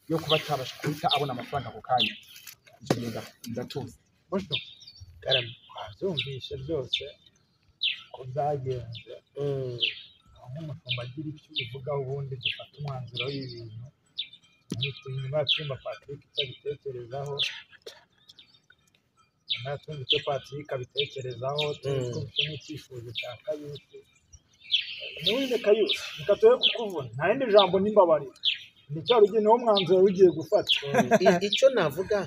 yo kuba atabasha guhita abona amafaranga ako kanya. Ndatuza karame byumvishe byose ko byagenze. Nk'umushumba agira icyo ubivugaho ubundi dufata umwanzuro w'ibintu nyuma yatumva Patrick icyo abitekerezaho, nyuma yatumva icyo Patrick abitekerezaho twumvise n'icyifuzo cya Kayusi. Niwine Kayusi reka tuye kukuvuna nta yindi jambo n'imbabarire nicyari ugenewe umwanzuro ugiye gufata. Icyo navuga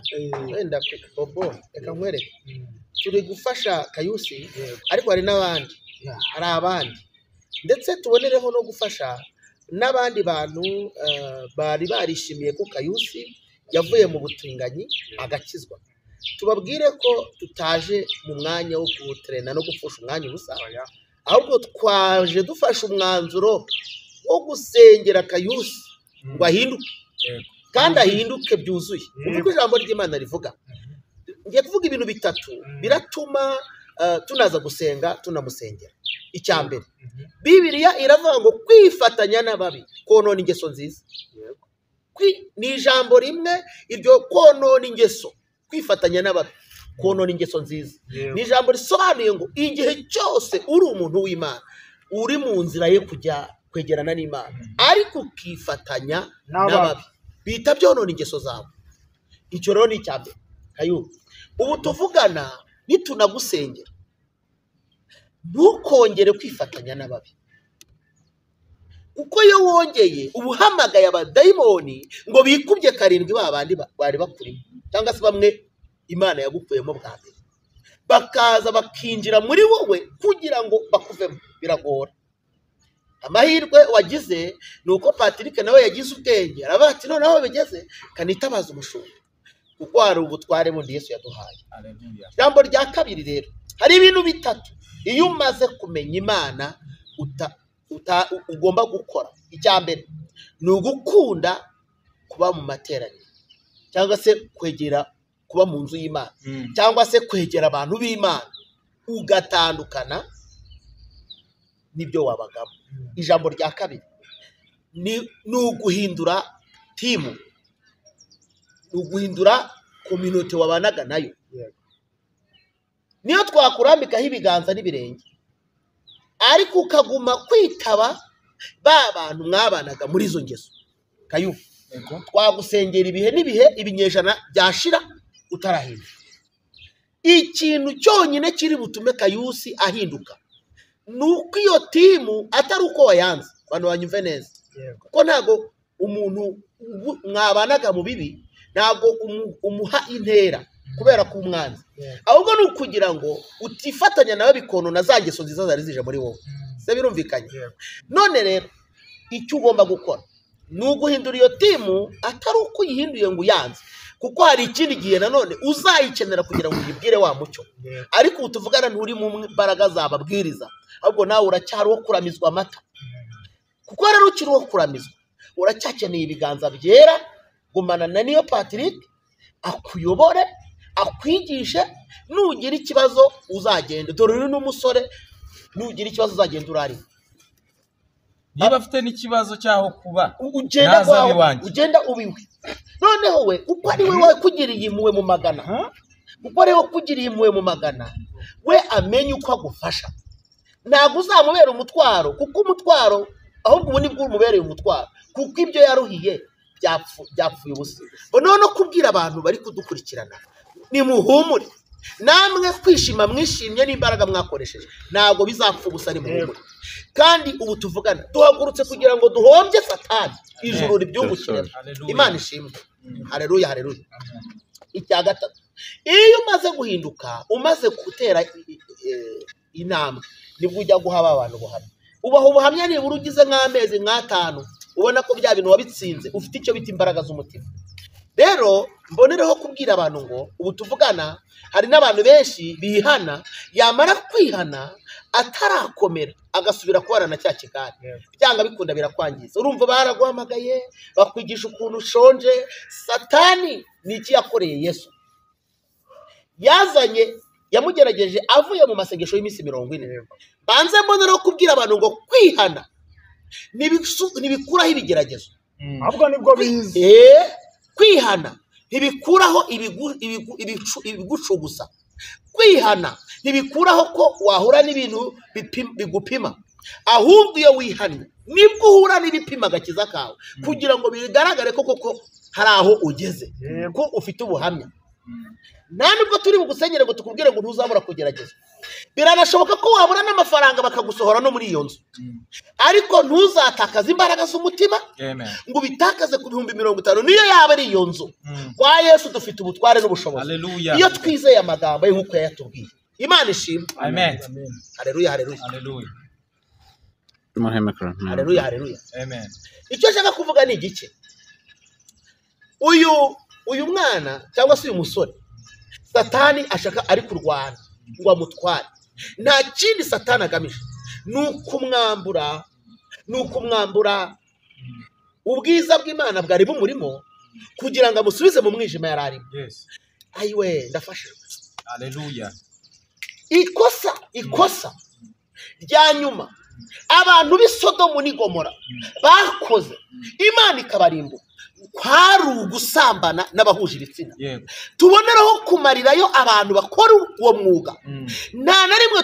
wenda Bobo reka nkwereke turi gufasha Kayusi ariko hari n'abandi, hari abandi ndetse tubonereho no gufasha n'abandi bantu bari barishimiye ko Kayusi yavuye mu butinganyi agakizwa. Tubabwire ko tutaje mu mwanya wo kutrena no gupfusha umwanya ubusa, ahubwo twaje dufasha umwanzuro wo gusengera Kayusi ngo ahinduke, kandi ahinduke byuzuye. Uko ijambo ry'Imana rivuga, ngiye kuvuga ibintu bitatu biratuma tunaza gusenga tunamusengera. Icya mbere, Bibiliya iravuga ngo kwifatanya n'ababi konona ingeso nziza. Ni ijambo rimwe iryo konona ingeso, kwifatanya n'ababi konona ingeso nziza. Ni ijambo risobanuye ngo igihe cyose uri umuntu w'Imana uri mu nzira ye kujya kwegerana n'Imana ariko ukifatanya n'ababi bita byonona ingeso zawe. Icyo rero ni icya mbere. Kayo ubu tuvugana nitunagusengera ntukongere kwifatanya n'ababi, kuko iyo wongeye ubuhamagaye abadayimoni ngo bikubye karindwi babandi bari bakurimo, cyangwa se bamwe Imana yagukuyemo bwa mbere bakaza bakinjira muri wowe kugira ngo bakuvemo. Biragora. Amahirwe wagize ni uko Patrick nawe yagize ubwenge, aravuga ati noneho bigeze kanitabaza umushumba, kuko hari ubutware bundi Yesu yaduhaye. Haleluya. Ijambo rya kabiri rero, hari ibintu bitatu iyo umaze kumenya Imana ugomba gukora. Icya mbere ni ugukunda kuba mu materaniro, cyangwa se kwegera kuba mu nzu y'Imana, cyangwa se kwegera abantu b'Imana ugatandukana n'ibyo wabagamo. Ijambo rya kabiri ni uguhindura timu, ni uguhindura community wabanaga nayo. Niyo twakurambikaho ibiganza n'ibirenge ariko ukaguma kwitaba ba bantu mwabanaga muri izo ngeso, Kayubu twagusengera ibihe n'ibihe ibinyejana byashira utarahinduka. Ikintu cyonyine kiri butume Kayusi ahinduka nuko iyo timu atari uko wayanze. Abantu banyumve neza, kuko ntago umuntu mwabanaga mu bibi ntago umuha intera kubera ko umwanzi, ahubwo ni ukugira ngo utifatanya nawe bikonona za ngeso nziza zari zije muri wowe. Se birumvikanye? None rero icyo ugomba gukora ni uguhindura iyo timu atari uko uyihinduye ngo uyanze, kuko hari ikindi gihe nanone uzayikenera kugira ngo uyibwire wa mucyo. Ariko ubu tuvugana nturi mu mbaraga zababwiriza, ahubwo nawe uracyari wo kuramizwa amata. Kuko rero ukiri wo kuramizwa uracyakeneye ibiganza byera. Gumana na niyo Patrick akuyobore, akwigishe. Nugira ikibazo uzagenda, dore uri n'umusore, nugira ikibazo uzagenda urari. Niba afite n'ikibazo cyaho kuba ugenda ubiwe. Noneho we uko ari we wakugiriye impuhwe mu magana, uko ari we wakugiriye impuhwe mu magana, we amenye uko agufasha. Ntabwo uzamubera umutwaro, kuko umutwaro ahubwo ubu nibwo umubereye umutwaro, kuko ibyo yaruhiye byapfuye ubusa. Noneho no kubwira abantu bari kudukurikirana, nimuhumure. Namwe kwishima mwishimye n'imbaraga mwakoresheje ntabwo bizapfa ubusa, nimuhumure. Kandi ubu tuvugana duhagurutse kugira ngo duhombye Satani, ijuru ribyungukiremo. Imana ishimwe. Haleluya, haleluya. Icya gatatu, iyo umaze guhinduka, umaze gutera intambwe, nibwo ujya guha abantu ubuhamya. Ubaho ubuhamya nibura ugize nk'amezi nk'atanu, ubona ko bya bintu wabitsinze, ufite icyo bita imbaraga z'umutima. Rero mbonereho kubwira abantu ngo ubu tuvugana hari n'abantu benshi bihana, yamara kwihana atarakomera agasubira kubana na cya kigare, byanga bikunda birakwangiza. Urumva baraguhamagaye bakwigisha ukuntu ushonje. Satani ni iki yakoreye Yesu? Yazanye, yamugerageje avuye mu masengesho y'iminsi 40. Banze mbonereho kubwira abantu ngo kwihana ntibikuraho ibigeragezo, ahubwo nibwo biza. Kwihana ntibikuraho ibigucugusa. Kwihana ntibikuraho ko wahura n'ibintu bigupima, ahubwo iyo wihannye nibwo uhura n'ibipima agakiza kawe, kugira ngo bigaragare ko koko hari aho ugeze, ko ufite ubuhamya. Nta nubwo turi bugusengere ngo tukubwire ngo ntuzabura kugerageza. Biranashoboka ko wabura n'amafaranga bakagusohora no muri iyo nzu, ariko ntuzatakaze imbaraga z'umutima ngo bitakaze ku 50,000 niyo yaba ari iyo nzu. Kwa Yesu dufite ubutware n'ubushobozi iyo twizeye amagambo ye nk'uko yatubwiye. Imana ishimwe. Amen. Haleluya, haleluya. Haleluya. Haleluya, haleluya. Amen. Icyo nshaka kuvuga ni igice. Uyu mwana cyangwa se uyu musore Satani ashaka ari kurwana ngo amutware. Nta kindi Satani agamije nukumwambura ubwiza bw'Imana bwari bumurimo, kugira ngo amusubize mu mwijima yari arimo. Ayiwe ndafashijwe. Haleluya. Ikosa rya nyuma abantu b'i Sodomu n'i Gomora bakoze, Imana ikabarimbura, kwari ugusambana n'abahuje ibitsina. Tuboneraho kumarirayo abantu bakora uwo mwuga. Nta na rimwe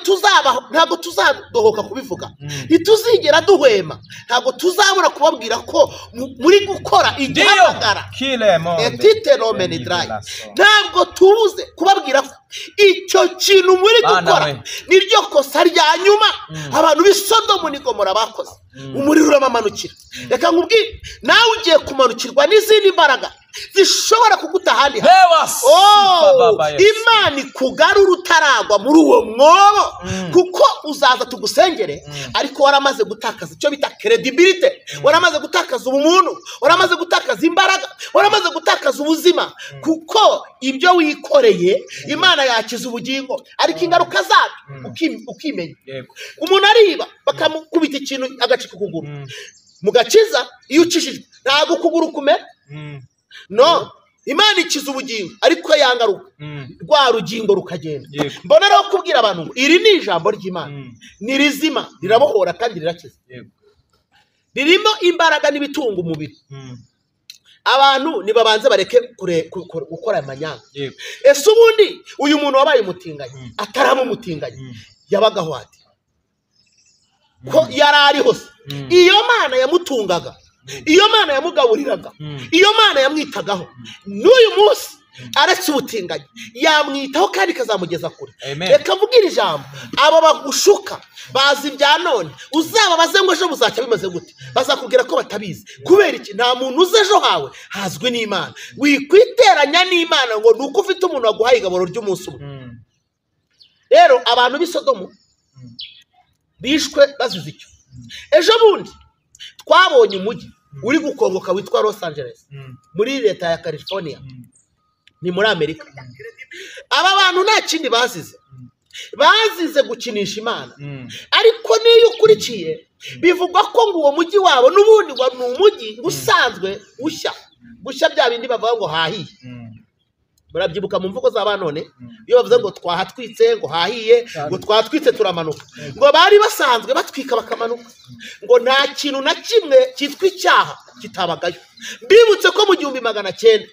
ntabwo tuzadohoka kubivuga, ntituzigera duhwema, ntabwo tuzabura kubabwira ko muri gukora igihamagara ntabwo tubuze kubabwira ko icyo kintu muri gukora niryo kosa rya nyuma abantu b'i Sodomu n'i Gomora bakoze. Umuriro urabamanukira. Reka nkubwire, nawe ugiye kumanukirwa n'izindi mbaraga zishobora kuguta ahandi. Yes. Imana ikugarura utaragwa muri uwo mwobo kuko uzaza tugusengere ariko waramaze gutakaza icyo bita credibility, waramaze gutakaza ubumuntu, waramaze gutakaza imbaraga, waramaze gutakaza ubuzima kuko ibyo wikoreye Imana yakiza ubugingo ariko ingaruka zabyo ukimenya. Umuntu ariba bakamukubita ikintu agacika ukuguru mugakiza, iyo ucishijwe ntabwo ukuguru kumera. No, Imana ikiza ubugingo ariko yangaruka rwa rugingo rukagenda. Mbona rero kubwira abantu ngo iri ni ijambo ry'Imana, ni rizima, rirabohora kandi rirakiza, ririmo imbaraga n'ibitunga umubiri. Abantu nibabanze bareke gukora amanyanga. Ese ubundi uyu muntu wabaye umutinganyi ataramo umutinganyi yabagaho ati ko yarari hose? Iyo Mana yamutungaga, iyo Mana yamugaburiraga, iyo Mana yamwitagaho, n'uyu munsi aretse ubutinganyi yamwitaho kandi kazamugeza kure. Reka mvugire ijambo, abo bagushuka bazi ibya none, uzababaze ngo ejo buzacya bimaze gute, bazakubwira ko batabizi. Kubera iki? Nta muntu uzi ejo hawe, hazwi n'Imana. Wikwiteranya n'Imana ngo nuko ufite umuntu waguhaye igaburo ry'umunsi umwe. Rero abantu b'i Sodomu bishwe bazize icyo. Ejo bundi twabonye umujyi uri gukongoka witwa Los Angeles muri leta ya California, ni muri Amerika. Aba bantu nta kindi bazize gukinisha Imana. Ariko niyo ukurikiye bivugwa ko ngo uwo mujyi wabo n'ubundi ngo ni umujyi usanzwe gushya bya bindi bavuga ngo hahiye. Barabyibuka mu mvugo z'aba none iyo bavuze ngo twahatwitse, ngo hahiye, ngo twatwitse turamanuka, ngo bari basanzwe batwika bakamanuka, ngo nta kintu na kimwe cyitwa icyaha kitabagayo. Bibutse ko mu 1900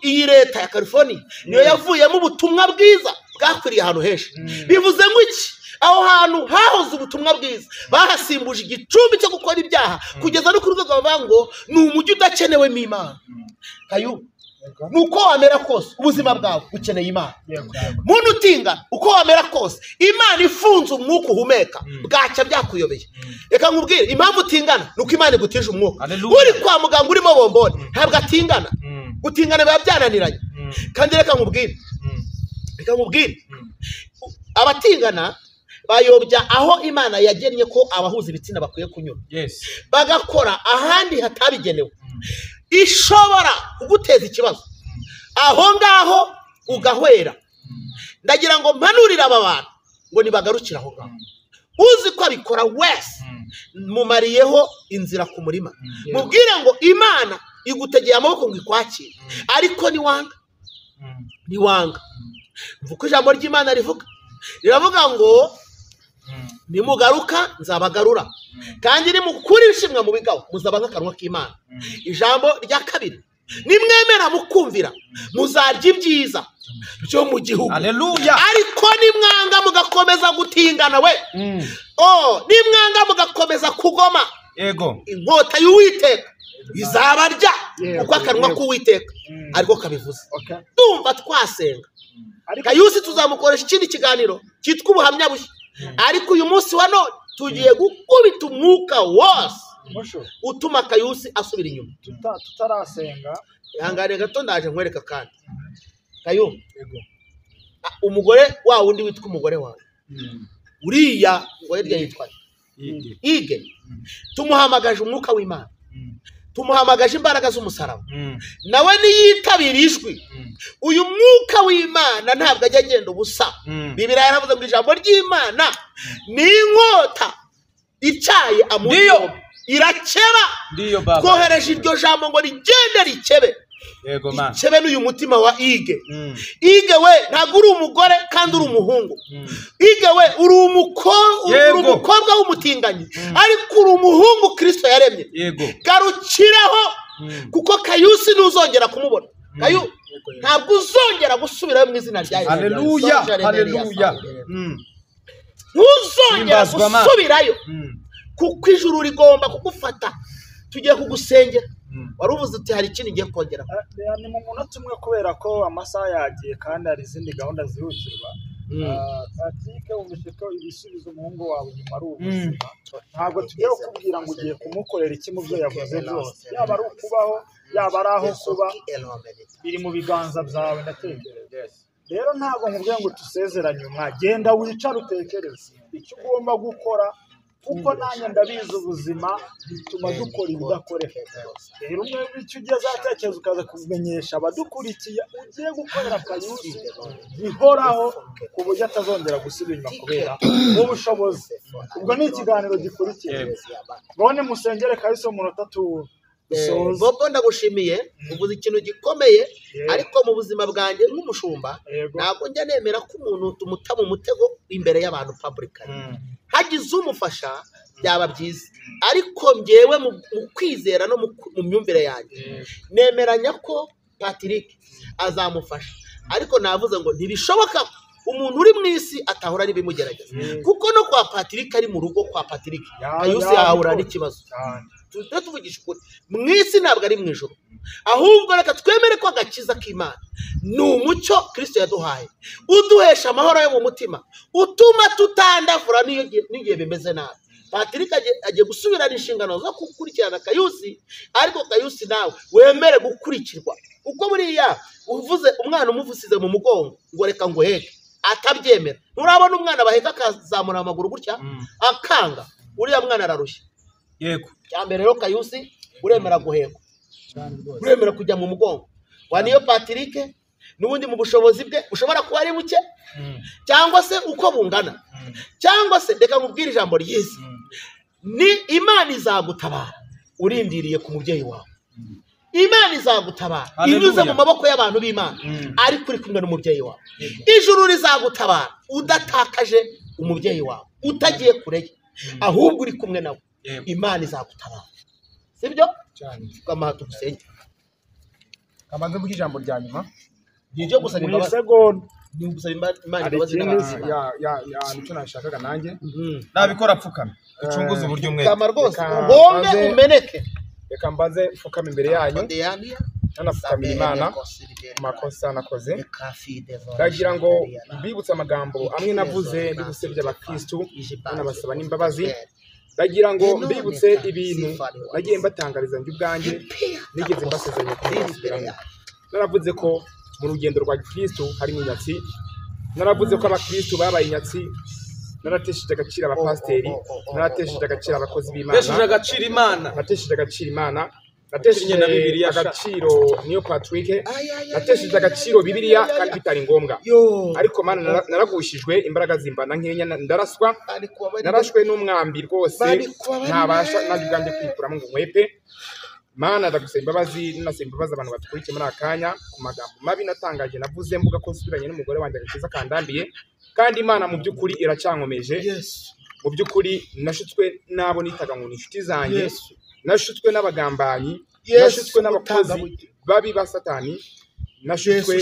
iyi leta ya California niyo yavuyemo ubutumwa bwiza bwakwiriye ahantu henshi. Bivuze ngo iki? Aho hantu hahoze ubutumwa bwiza bahasimbuje igicumbi cyo gukora ibyaha kugeza no ku rwego bavuga ngo ni umujyi udakenewemo Imana. Kayu nuko wamera kose ubuzima bwawe ukeneye Imana. Muntu utinga uko wamera kose, Imana ifunze umwuka uhumeka bwacya byakuyobeye. Reka nkubwire impamvu utingana nuko Imana igutije umwuka. Uri kwa muganga urimo bombone ntabwo atingana, gutingana biba byananiranye. Kandi reka nkubwire abatingana bayobya aho Imana yagennye ko abahuza ibitsina bakwiye kunyura, bagakora ahandi hatabigenewe. Ishobora kuguteza ikibazo aho ngaho ugahwera. Ndagira ngo mpanurire aba bantu ngo nibagarukira aho ngaho. Uzi ko abikora wese mumariyeho inzira ku murima. Mubwire ngo Imana igutegeye amaboko ngo ikwakire, ariko niwanga. Mvuko ijambo ry'Imana riravuga ngo nimugaruka nzabagarura kandi nimukuri ishimwe mu bigaho muzaba nk'akanwa k'Imana. Ijambo rya kabiri, nimwemera mukumvira muzarya ibyiza byo mu gihugu. Ariko nimwanga mugakomeza gutingana nimwanga mugakomeza kugoma, inkota y'Uwiteka izabarya kuko akanwa k'Uwiteka ariko kabivuze. Ndumva twasenga Kayusi tuzamukoresha ikindi kiganiro cyitwa ubuhamya bushya, ariko uyu munsi wa none tugiye gukubita umwuka wose utuma Kayusi asubira inyuma. Tutarasenga ihangane gato ndaje nkwereka kandi Kayu umugore wa wundi witwa umugore wawe uriya ngo yarya yitwa Ige, tumuhamagaje umwuka w'Imana, tumuhamagaje imbaraga z'umusaraba, nawe niyitabira ijwi. Uyu mwuka w'Imana ntabwo ajya agenda ubusa. Bibiliya yaravuze ngo ijambo ry'Imana ni inkota icyaye amuriyo irakeba. Twohereje iryo jambo ngo rigende rikebe. Ikebe n'uyu mutima wa Ige. Ige we ntabwo uri umugore kandi uri umuhungu. Ige we uri umukobwa w'umutinganyi ariko uri umuhungu Kristo yaremye. Garukiraho kuko Kayusi ntuzongera kumubona. Kayu ntabwo uzongera gusubirayo mu izina rya Yesu. Haleluya. Ntuzongera gusubirayo kuko ijuru rigomba kugufata. Tugiye kugusengera. Wari uvuze uti hari ikindi ngiye kongera. Ni mu munota umwe kubera ko amasaha yagiye kandi hari izindi gahunda zihutirwa. Patrick wumvise ko ibisubizo umuhungu wawe nyuma ari ubuzima. Ntabwo tugiye kukubwira ngo ugiye kumukorera iki mu byo yavuze byose. Yaba ari ukubaho, yaba ari aho kuba. biri mu biganza byawe ndatekereza. Rero ntabwo nkubwiye ngo tusezeranye genda wicare utekereze icyo ugomba gukora, kuko nanjye ndabizi ubuzima bituma dukora ibidakoreka. Rero umwe icyo ugeze atekereza ukaza kumenyesha abadukurikiye ugiye gukorera Kayusi bihoraho ku buryo atazongera gusubira inyuma kubera ubushobozi. Ubwo ni ikiganiro gikurikiye. None musengere Kayusi mu munota Bobo ndagushimiye uvuze ikintu gikomeye, ariko mu buzima bwanjye nk'umushumba ntabwo njya nemera ko umuntu tumuta mu mutego imbere y'abantu publicly. Hagize umufasha byaba byiza, ariko njyewe mu kwizera no mu myumvire yanjye nemeranya ko Patrick azamufasha, ariko navuze ngo ntibishoboka umuntu uri mu isi atahura n'ibimugerageza, kuko no kwa Patrick ari mu rugo kwa Patrick Kayusi yahura n'ikibazo. Tuvugisha ukuri, mu isi ntabwo ari mu ijoro, ahubwo reka twemere ko agakiza k'Imana ni umucyo Kristo yaduhaye uduhesha amahoro yo mu mutima, utuma tutandavura n'igihe bimeze nabi. Patrick agiye gusubirana inshingano zo gukurikirana Kayusi, ariko Kayusi nawe wemere gukurikirwa, kuko buriya uvuze umwana umuvusize mu mugongo ngo reka ngo heke atabyemera. Nturabona umwana baheka akazamura amaguru gutya akanga, uriya mwana ararushya. Yego. Cyambere rero Kayusi uremera guhekwa, uremera kujya mu mugongo wa niyo Patrick n'ubundi mu bushobozi bwe ushobora kuba ari buke cyangwa se uko bungana, cyangwa se reka mubwire ijambo ryiza, ni Imana izagutabara urindiriye ku mubyeyi wawe. Imana izagutabara inyuze mu maboko y'abantu b'Imana, ariko uri kumwe n'umubyeyi wawe. Ijuru rizagutabara udatakaje umubyeyi wawe, utagiye kure, ahubwo uri kumwe nawe. Imana izagutabara, sibyo? Kama tugusenge kamanze mvuga ijambo rya nyuma nijyo gusaba imbabazi, ni gusaba Imana imbabazi nicyo nashakaga nanjye nabikora apfukame ducunguze uburyo umwe kama rwose ubombe umeneke. Reka mbaze mfukame imbere yanyu, nanapfukamira Imana ku makosa nakoze. Ndagira ngo mbibutse amagambo amwe navuze ndi gusebya abakristu nanabasaba n'imbabazi. Ndagira ngo mbibutse ibintu nagiye mbatangariza njye ubwanjye nigeze mbasezeranya kubisubiramo. Naravuze ko mu rugendo rwa Kristo harimo inyatsi, naravuze ko abakristo babaye inyatsi, naratesheje agaciro abapasteri, naratesheje agaciro abakozi b'Imana, natesheje agaciro Imana, natesheje agaciro Imana, natesheje agaciro niyo Patrick, natesheje agaciro Bibiliya kandi bitari ngombwa. Ariko Mana naragushijwe, imbaraga zimbana nkenya, ndaraswa, narashwe n'umwambi rwose ntabasha nagiganje kwikuramo ngo nkwepe. Mana ndagusaba imbabazi, nasaba imbabazi abantu batukurikiye muri akanya ku magambo mabi natangaje navuze mvuga ko nsubiranye n'umugore wanjye agakiza kandambiye, kandi Imana mu by'ukuri iracyankomeje. Mu by'ukuri nashutswe n'abo nitaga ngo ni inshuti zanjye, nashutswe n'abagambanyi, nashutswe n'abakozi babi ba Satani, nashutswe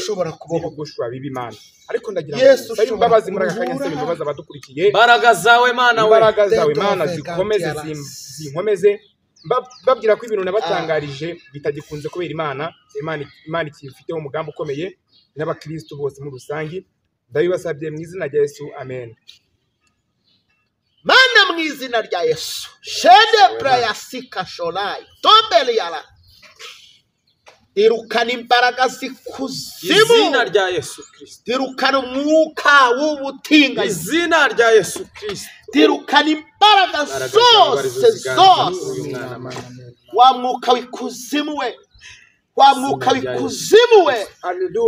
n'ibigushwa bibi Mana. Ariko ndagira ngo nsaba imbabazi muri aka kanya, nsaba imbabazi abadukurikiye. Imbaraga zawe Mana, imbaraga zawe Mana zikomeze zinkomeze, babwira ko ibintu nabatangarije bitagikunze kubera Imana ikifiteho umugambi ukomeye n'abakristo bose muri rusange. Ndabibasabye mu izina rya Yesu, amen. Mana mu izina rya Yesu, shede prayasika sholayi tombeli yala irukana imbaraga zikuzimu, izina rya Yesu Kristo, irukana umwuka w'ubutinganyi, izina rya Yesu Kristo, irukana imbaraga zose wa mwuka w'ikuzimu we, wa mwuka w'ikuzimu we,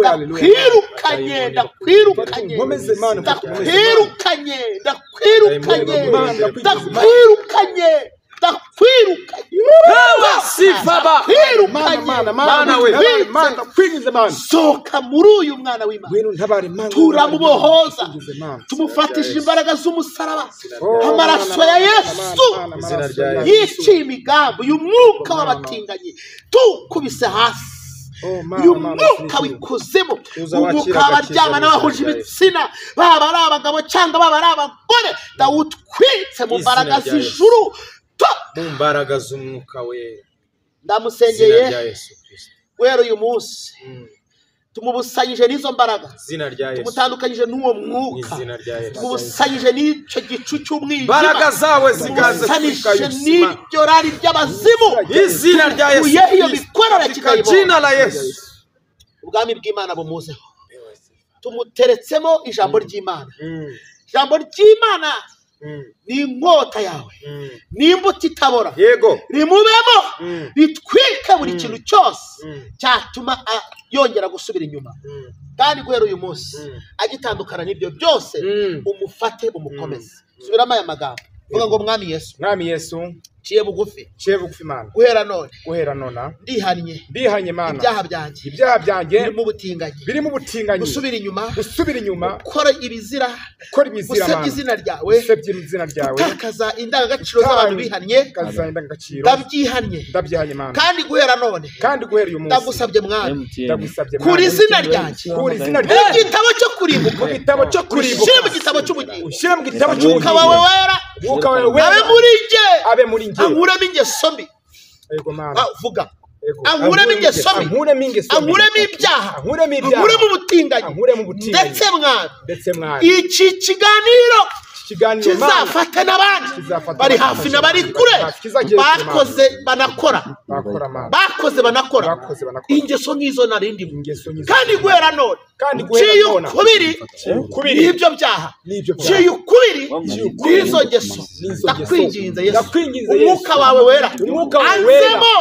ndakwirukanye, ndakwirukanye, ndakwirukanye, ndakwirukanye, ndakwirukanye, ndakwirukanye. Sifaba Mana we, Mana kwinjiza Mana, soka muri uyu mwana w'Imana, turamubohoza, tumufatisha imbaraga z'umusaraba, amaraso ya Yesu yiciye imigambi uyu mwuka w'abatinganyi, tukubise hasi uyu mwuka w'ikuzimu, umwuka w'abaryama n'abahuje ibitsina, baba ari abagabo cyangwa baba ari abagore, ndawutwitse mu mbaraga z'ijuru, mu mbaraga z'umwuka we. Ndamusengeye wera uyu munsi, tumubusanyije n'izo mbaraga, tumutandukanyije n'uwo mwuka, tumubusanyije n'icyo gicu cy'umwijima, imbaraga zawe zigaze tumubusanyije n'iryo rari ry'abazimu, izina rya Yesu, iyo mikorere kikayibona. ubwami bw'Imana bumuzeho. Tumuteretsemo ijambo ry'Imana. Ijambo ry'Imana ni inkota yawe, ni imbuto itabora, yego rimubemo ritwike buri kintu cyose cyatuma yongera gusubira inyuma. Kandi guhera uyu munsi agitandukana n'ibyo byose, umufate umukomeze. Subiramo aya magambo, vuga ngo mwami Yesu ciye bugufi Mana, guhera none ndihanye Mana, ibyaha byanjye birimo ubutinganyi, gusubira inyuma, gukora ibizira Mana, gusebya izina ryawe, gutakaza indangagaciro z'abantu bihannye, ndabyihanye Mana. Kandi guhera uyu munsi ndagusabye mwami, kuri izina ryanjye mu gitabo cyo kurimbuka, mu gitabo cy'ubugingo, umwuka wawe wera abe muri njye, ankuremo ingeso mbi. Vuga, ankuremo ingeso mbi, ankuremo ibyaha, ankuremo ubutinganyi, ndetse mwami iki kiganiro kizafata n'abandi bari hafi n'abari kure, bakoze banakora ingeso nk'izo narindimo. Kandi guhera none ciye ukubiri n'ibyo byaha, ciye ukubiri n'izo ngeso. Ndakwinginze Yesu, umwuka wawe wera anzemo,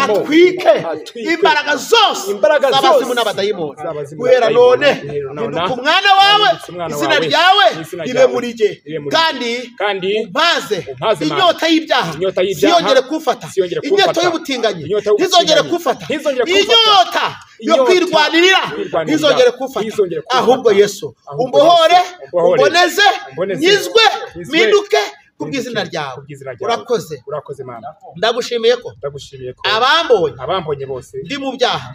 atwike imbaraga zose z'abazimu n'abadayimoni. Guhera none hinduka umwana wawe, izina ryawe ribe muri jye, kandi umpaze inyota y'ibyaha ntiyongere kumfata, inyota y'ubutinganyi ntizongere kumfata, inyota yo kwirwanirira ntizongere kumfata. Ahubwo Yesu umbohore, umboneze, nyizwe, mpinduke kubw'izina ryawe. Urakoze Mana. Ndagushimiye ko abambonye bose ndi mu byaha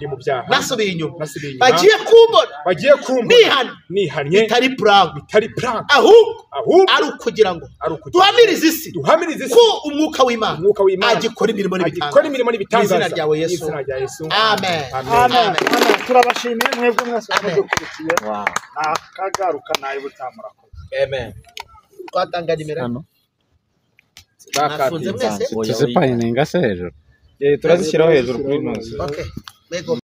nasubiye inyuma, bagiye kumbona nihanye, bitari prank, ahubwo ari ukugira ngo duhamirize isi ko umwuka w'Imana agikora imirimo n'ibitangaza. Izina ryawe Yesu, amen. Turabashimiye mwebwe mwese mudukurikiye. Nakagaruka nayo butamurakoze. Amen. Twatanga nimero tuzipanye nenga se hejuru, turazishyiraho hejuru kuri nose. Okay.